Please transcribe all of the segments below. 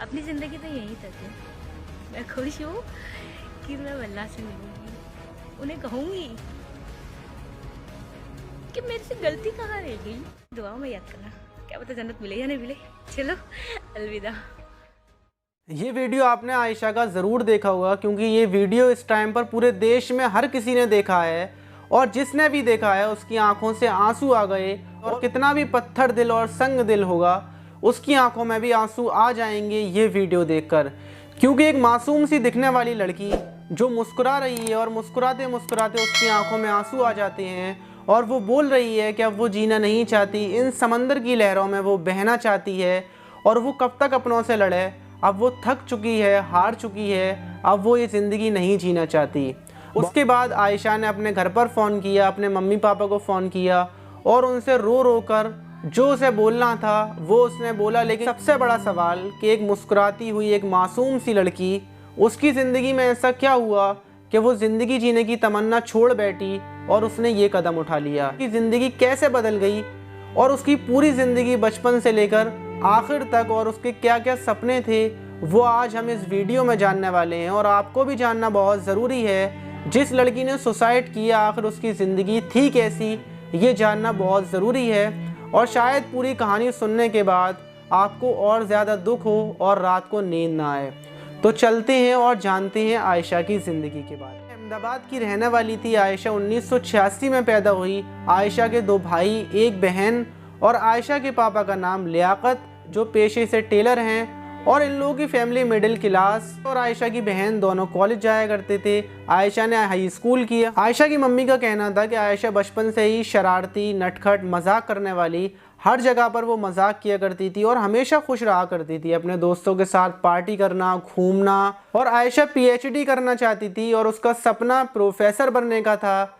अपनी ज़िंदगी तो यहीं तक है। मैं खुश हूँ कि मैं वल्लाह से मिलूँगी, उन्हें कहूँगी कि मेरे से गलती कहाँ रह गई। दुआ में याद करना, क्या पता जन्नत मिले या नहीं मिले। चलो अलविदा। ये वीडियो आपने आयशा का ज़रूर देखा होगा, क्योंकि ये वीडियो इस टाइम पर पूरे देश में हर किसी ने देखा है, और जिसने भी देखा है उसकी आंखों से आंसू आ गए, और कितना भी पत्थर दिल और संग दिल होगा उसकी आंखों में भी आंसू आ जाएंगे ये वीडियो देखकर। क्योंकि एक मासूम सी दिखने वाली लड़की जो मुस्कुरा रही है और मुस्कुराते मुस्कुराते उसकी आंखों में आंसू आ जाते हैं, और वो बोल रही है कि अब वो जीना नहीं चाहती, इन समंदर की लहरों में वो बहना चाहती है, और वो कब तक अपनों से लड़े, अब वो थक चुकी है, हार चुकी है, अब वो ये ज़िंदगी नहीं जीना चाहती। उसके बाद आयशा ने अपने घर पर फ़ोन किया, अपने मम्मी पापा को फ़ोन किया, और उनसे रो रो कर जो उसे बोलना था वो उसने बोला। लेकिन सबसे बड़ा सवाल कि एक मुस्कुराती हुई एक मासूम सी लड़की, उसकी ज़िंदगी में ऐसा क्या हुआ कि वो ज़िंदगी जीने की तमन्ना छोड़ बैठी और उसने ये कदम उठा लिया। कि ज़िंदगी कैसे बदल गई, और उसकी पूरी ज़िंदगी बचपन से लेकर आखिर तक, और उसके क्या क्या सपने थे, वो आज हम इस वीडियो में जानने वाले हैं। और आपको भी जानना बहुत ज़रूरी है, जिस लड़की ने सुसाइड किया आखिर उसकी ज़िंदगी थी कैसी, ये जानना बहुत ज़रूरी है। और शायद पूरी कहानी सुनने के बाद आपको और ज़्यादा दुख हो और रात को नींद ना आए। तो चलते हैं और जानते हैं आयशा की ज़िंदगी के बारे में। अहमदाबाद की रहने वाली थी आयशा। 1986 में पैदा हुई। आयशा के 2 भाई, 1 बहन, और आयशा के पापा का नाम लियाकत, जो पेशे से टेलर हैं, और इन लोगों की फैमिली मिडिल क्लास। और आयशा की बहन दोनों कॉलेज जाया करते थे। आयशा ने हाई स्कूल किया। आयशा की मम्मी का कहना था कि आयशा बचपन से ही शरारती, नटखट, मजाक करने वाली, हर जगह पर वो मजाक किया करती थी और हमेशा खुश रहा करती थी, अपने दोस्तों के साथ पार्टी करना, घूमना। और आयशा पीएचडी करना चाहती थी और उसका सपना प्रोफेसर बनने का था।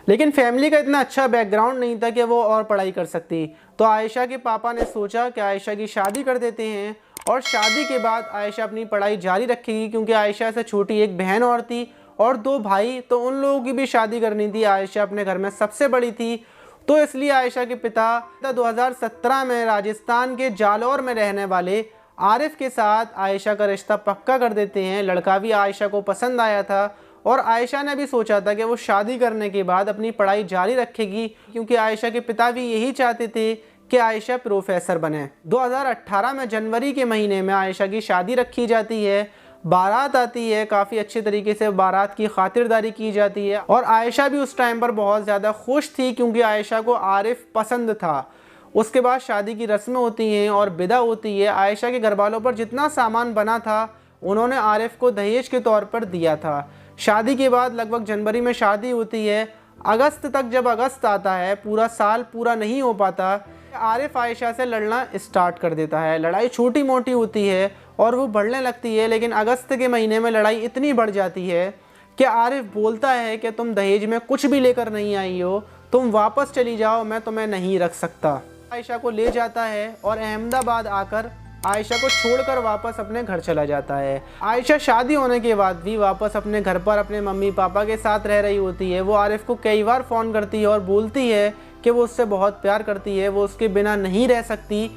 लेकिन फैमिली का इतना अच्छा बैकग्राउंड नहीं था कि वो और पढ़ाई कर सकती। तो आयशा के पापा ने सोचा कि आयशा की शादी कर देते हैं, और शादी के बाद आयशा अपनी पढ़ाई जारी रखेगी, क्योंकि आयशा से छोटी 1 बहन और थी और 2 भाई, तो उन लोगों की भी शादी करनी थी। आयशा अपने घर में सबसे बड़ी थी, तो इसलिए आयशा के पिता 2017 में राजस्थान के जालौर में रहने वाले आरिफ के साथ आयशा का रिश्ता पक्का कर देते हैं। लड़का भी आयशा को पसंद आया था, और आयशा ने भी सोचा था कि वो शादी करने के बाद अपनी पढ़ाई जारी रखेगी, क्योंकि आयशा के पिता भी यही चाहते थे कि आयशा प्रोफेसर बने। 2018 में जनवरी के महीने में आयशा की शादी रखी जाती है। बारात आती है, काफ़ी अच्छे तरीके से बारात की खातिरदारी की जाती है, और आयशा भी उस टाइम पर बहुत ज़्यादा खुश थी, क्योंकि आयशा को आरिफ पसंद था। उसके बाद शादी की रस्में होती हैं और विदा होती है। आयशा के घर वालों पर जितना सामान बना था उन्होंने आरिफ को दहेज के तौर पर दिया था। शादी के बाद लगभग जनवरी में शादी होती है। अगस्त तक, जब अगस्त आता है, पूरा साल पूरा नहीं हो पाता, आरिफ आयशा से लड़ना स्टार्ट कर देता है। लड़ाई छोटी मोटी होती है और वो बढ़ने लगती है, लेकिन अगस्त के महीने में लड़ाई इतनी बढ़ जाती है कि आरिफ बोलता है कि तुम दहेज में कुछ भी लेकर नहीं आई हो, तुम वापस चली जाओ, मैं तुम्हें नहीं रख सकता। आयशा को ले जाता है और अहमदाबाद आकर आयशा को छोड़कर वापस अपने घर चला जाता है। आयशा शादी होने के बाद भी वापस अपने घर पर अपने मम्मी पापा के साथ रह रही होती है। वो आरिफ को कई बार फ़ोन करती है और बोलती है कि वो उससे बहुत प्यार करती है, वो उसके बिना नहीं रह सकती।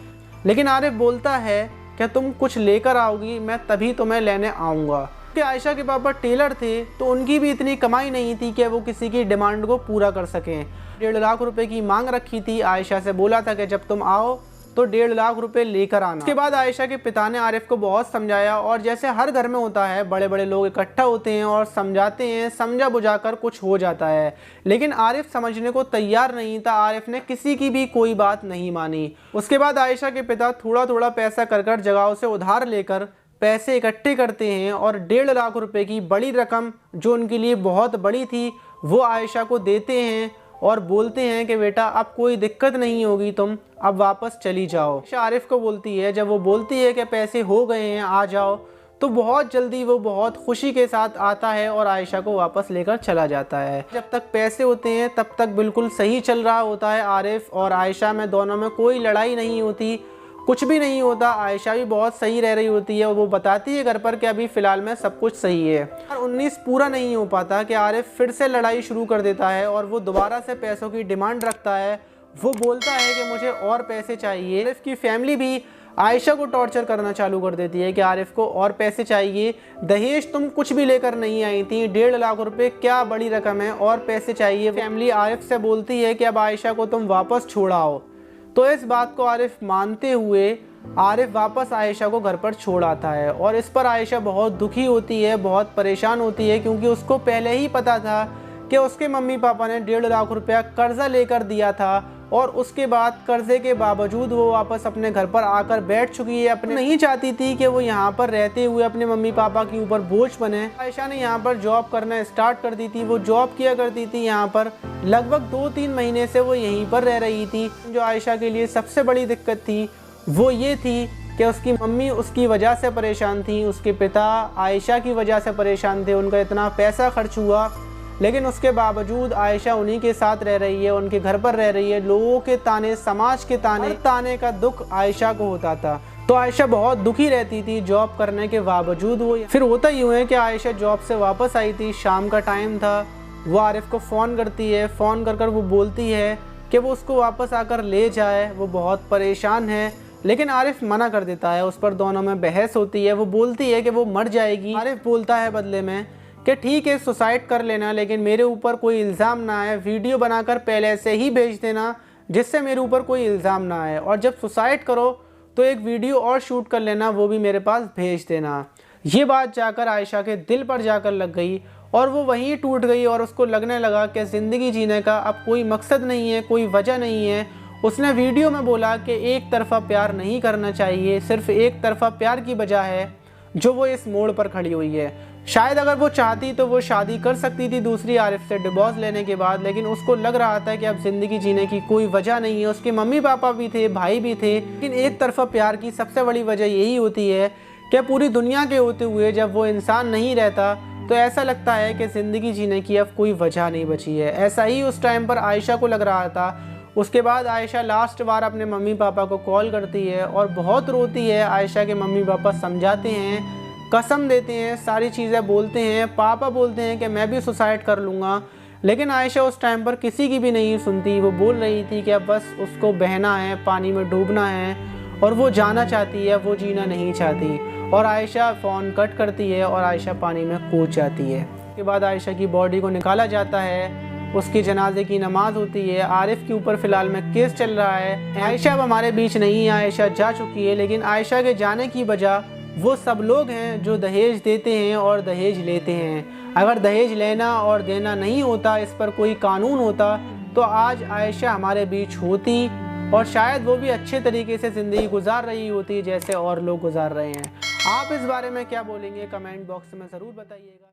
लेकिन आरिफ बोलता है कि तुम कुछ लेकर आओगी, मैं तभी तुम्हें लेने आऊँगा। क्योंकि आयशा के पापा टेलर थे, तो उनकी भी इतनी कमाई नहीं थी कि वो किसी की डिमांड को पूरा कर सकें। 1.5 लाख रुपए की मांग रखी थी। आयशा से बोला था कि जब तुम आओ तो 1.5 लाख रुपए लेकर आना। उसके बाद आयशा के पिता ने आरिफ को बहुत समझाया, और जैसे हर घर में होता है, बड़े बड़े लोग इकट्ठा होते हैं और समझाते हैं, समझा बुझाकर कुछ हो जाता है। लेकिन आरिफ समझने को तैयार नहीं था। आरिफ ने किसी की भी कोई बात नहीं मानी। उसके बाद आयशा के पिता थोड़ा थोड़ा पैसा कर जगहों से उधार लेकर पैसे इकट्ठे करते हैं, और 1.5 लाख रुपए की बड़ी रकम, जो उनके लिए बहुत बड़ी थी, वो आयशा को देते हैं और बोलते हैं कि बेटा अब कोई दिक्कत नहीं होगी, तुम अब वापस चली जाओ। आरिफ को बोलती है, जब वो बोलती है कि पैसे हो गए हैं, आ जाओ, तो बहुत जल्दी वो बहुत खुशी के साथ आता है और आयशा को वापस लेकर चला जाता है। जब तक पैसे होते हैं तब तक बिल्कुल सही चल रहा होता है। आरिफ और आयशा में, दोनों में कोई लड़ाई नहीं होती, कुछ भी नहीं होता। आयशा भी बहुत सही रह रही होती है, और वो बताती है घर पर कि अभी फ़िलहाल में सब कुछ सही है। और 19 पूरा नहीं हो पाता कि आरिफ फिर से लड़ाई शुरू कर देता है, और वो दोबारा से पैसों की डिमांड रखता है। वो बोलता है कि मुझे और पैसे चाहिए। आरिफ की फैमिली भी आयशा को टॉर्चर करना चालू कर देती है कि आरिफ को और पैसे चाहिए, दहेज तुम कुछ भी लेकर नहीं आई थी, 1.5 लाख रुपए क्या बड़ी रकम है, और पैसे चाहिए। फैमिली आरिफ से बोलती है कि अब आयशा को तुम वापस छोड़ाओ। तो इस बात को आरिफ मानते हुए आरिफ वापस आयशा को घर पर छोड़ आता है और इस पर आयशा बहुत दुखी होती है, बहुत परेशान होती है, क्योंकि उसको पहले ही पता था कि उसके मम्मी पापा ने 1.5 लाख रुपया कर्जा लेकर दिया था और उसके बाद कर्जे के बावजूद वो वापस अपने घर पर आकर बैठ चुकी है। अपने नहीं चाहती थी कि वो यहाँ पर रहते हुए अपने मम्मी पापा के ऊपर बोझ बने। आयशा ने यहाँ पर जॉब करना स्टार्ट कर दी थी। वो जॉब किया करती थी यहाँ पर, लगभग 2-3 महीने से वो यहीं पर रह रही थी। जो आयशा के लिए सबसे बड़ी दिक्कत थी वो ये थी कि उसकी मम्मी उसकी वजह से परेशान थी, उसके पिता आयशा की वजह से परेशान थे। उनका इतना पैसा खर्च हुआ, लेकिन उसके बावजूद आयशा उन्हीं के साथ रह रही है, उनके घर पर रह रही है। लोगों के ताने, समाज के ताने का दुख आयशा को होता था। तो आयशा बहुत दुखी रहती थी जॉब करने के बावजूद। वो फिर होता यूँ है कि आयशा जॉब से वापस आई थी, शाम का टाइम था। वो आरिफ को फ़ोन करती है, फ़ोन कर वो बोलती है कि वो उसको वापस आकर ले जाए, वो बहुत परेशान है। लेकिन आरिफ मना कर देता है। उस पर दोनों में बहस होती है। वो बोलती है कि वो मर जाएगी। आरिफ बोलता है बदले में कि ठीक है सुसाइड कर लेना, लेकिन मेरे ऊपर कोई इल्ज़ाम ना आए, वीडियो बनाकर पहले से ही भेज देना जिससे मेरे ऊपर कोई इल्ज़ाम ना आए, और जब सुसाइड करो तो एक वीडियो और शूट कर लेना, वो भी मेरे पास भेज देना। ये बात जाकर आयशा के दिल पर जाकर लग गई और वो वहीं टूट गई और उसको लगने लगा कि ज़िंदगी जीने का अब कोई मकसद नहीं है, कोई वजह नहीं है। उसने वीडियो में बोला कि एक तरफ़ा प्यार नहीं करना चाहिए, सिर्फ एक तरफ़ा प्यार की वजह है जो वो इस मोड़ पर खड़ी हुई है। शायद अगर वो चाहती तो वो शादी कर सकती थी दूसरी आरिफ से डिवोर्स लेने के बाद, लेकिन उसको लग रहा था कि अब ज़िंदगी जीने की कोई वजह नहीं है। उसके मम्मी पापा भी थे, भाई भी थे, लेकिन एक तरफ़ा प्यार की सबसे बड़ी वजह यही होती है कि पूरी दुनिया के होते हुए जब वो इंसान नहीं रहता तो ऐसा लगता है कि ज़िंदगी जीने की अब कोई वजह नहीं बची है। ऐसा ही उस टाइम पर आयशा को लग रहा था। उसके बाद आयशा लास्ट बार अपने मम्मी पापा को कॉल करती है और बहुत रोती है। आयशा के मम्मी पापा समझाते हैं, कसम देते हैं, सारी चीज़ें बोलते हैं। पापा बोलते हैं कि मैं भी सुसाइड कर लूँगा, लेकिन आयशा उस टाइम पर किसी की भी नहीं सुनती। वो बोल रही थी कि अब बस उसको बहना है, पानी में डूबना है, और वो जाना चाहती है, वो जीना नहीं चाहती। और आयशा फ़ोन कट करती है और आयशा पानी में कूद जाती है। उसके बाद आयशा की बॉडी को निकाला जाता है, उसकी जनाजे की नमाज होती है। आरिफ के ऊपर फ़िलहाल में केस चल रहा है। आयशा अब हमारे बीच नहीं है, आयशा जा चुकी है, लेकिन आयशा के जाने की वजह वो सब लोग हैं जो दहेज देते हैं और दहेज लेते हैं। अगर दहेज लेना और देना नहीं होता, इस पर कोई कानून होता, तो आज आयशा हमारे बीच होती और शायद वो भी अच्छे तरीके से ज़िंदगी गुजार रही होती जैसे और लोग गुजार रहे हैं। आप इस बारे में क्या बोलेंगे, कमेंट बॉक्स में ज़रूर बताइएगा।